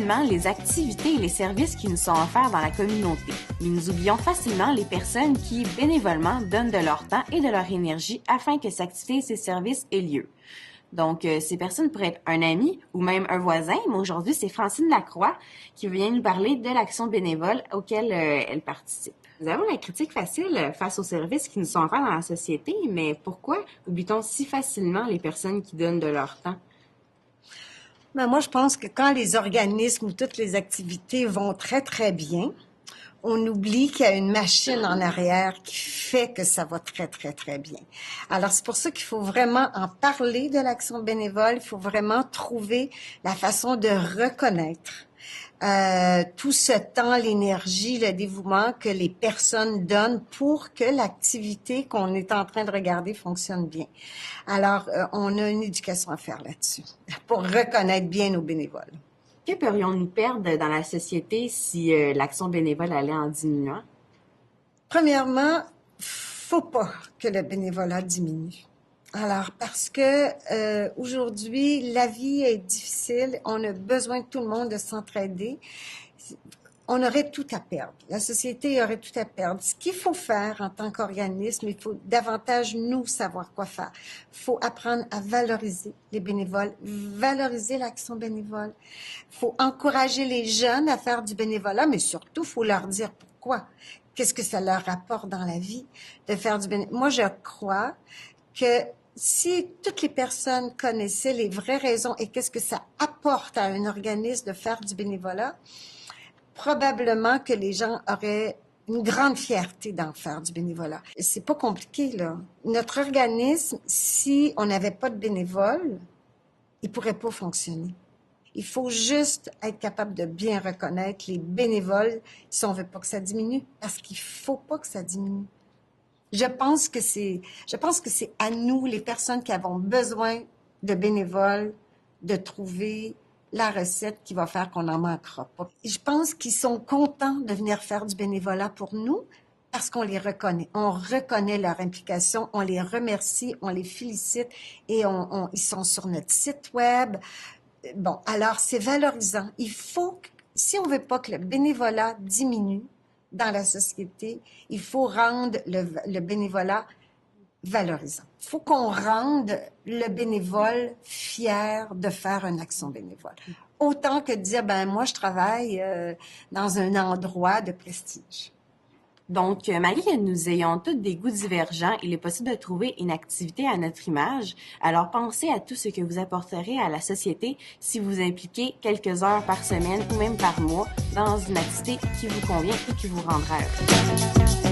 facilement les activités et les services qui nous sont offerts dans la communauté, mais nous oublions facilement les personnes qui, bénévolement, donnent de leur temps et de leur énergie afin que ces activités et ces services aient lieu. Donc, ces personnes pourraient être un ami ou même un voisin, mais aujourd'hui, c'est Francine Lacroix qui vient nous parler de l'action bénévole auquel elle participe. Nous avons la critique facile face aux services qui nous sont offerts dans la société, mais pourquoi oublie-t-on si facilement les personnes qui donnent de leur temps? Ben moi, je pense que quand les organismes ou toutes les activités vont très, très bien, on oublie qu'il y a une machine en arrière qui fait que ça va très, très, très bien. Alors, c'est pour ça qu'il faut vraiment en parler de l'action bénévole. Il faut vraiment trouver la façon de reconnaître tout ce temps, l'énergie, le dévouement que les personnes donnent pour que l'activité qu'on est en train de regarder fonctionne bien. Alors, on a une éducation à faire là-dessus pour reconnaître bien nos bénévoles. Que pourrions-nous perdre dans la société si l'action bénévole allait en diminuant? Premièrement, faut pas que le bénévolat diminue. Alors, parce que aujourd'hui, la vie est difficile, on a besoin de tout le monde de s'entraider. On aurait tout à perdre. La société aurait tout à perdre. Ce qu'il faut faire en tant qu'organisme, il faut davantage nous savoir quoi faire. Il faut apprendre à valoriser les bénévoles, valoriser l'action bénévole. Il faut encourager les jeunes à faire du bénévolat, mais surtout, il faut leur dire pourquoi. Qu'est-ce que ça leur apporte dans la vie de faire du bénévolat. Moi, je crois que si toutes les personnes connaissaient les vraies raisons et qu'est-ce que ça apporte à un organisme de faire du bénévolat, probablement que les gens auraient une grande fierté d'en faire du bénévolat. C'est pas compliqué, là. Notre organisme, si on n'avait pas de bénévoles, il pourrait pas fonctionner. Il faut juste être capable de bien reconnaître les bénévoles si on veut pas que ça diminue, parce qu'il faut pas que ça diminue. Je pense que c'est à nous, les personnes qui avons besoin de bénévoles, de trouver la recette qui va faire qu'on n'en manquera pas. Je pense qu'ils sont contents de venir faire du bénévolat pour nous parce qu'on les reconnaît. On reconnaît leur implication, on les remercie, on les félicite et ils sont sur notre site web. Bon, alors c'est valorisant. Il faut, si on veut pas que le bénévolat diminue dans la société, il faut rendre le bénévolat valorisant. Il faut qu'on rende le bénévole fier de faire une action bénévole. Autant que de dire, ben moi, je travaille dans un endroit de prestige. Donc, malgré que nous ayons tous des goûts divergents, il est possible de trouver une activité à notre image. Alors, pensez à tout ce que vous apporterez à la société si vous impliquez quelques heures par semaine ou même par mois dans une activité qui vous convient et qui vous rendra heureux.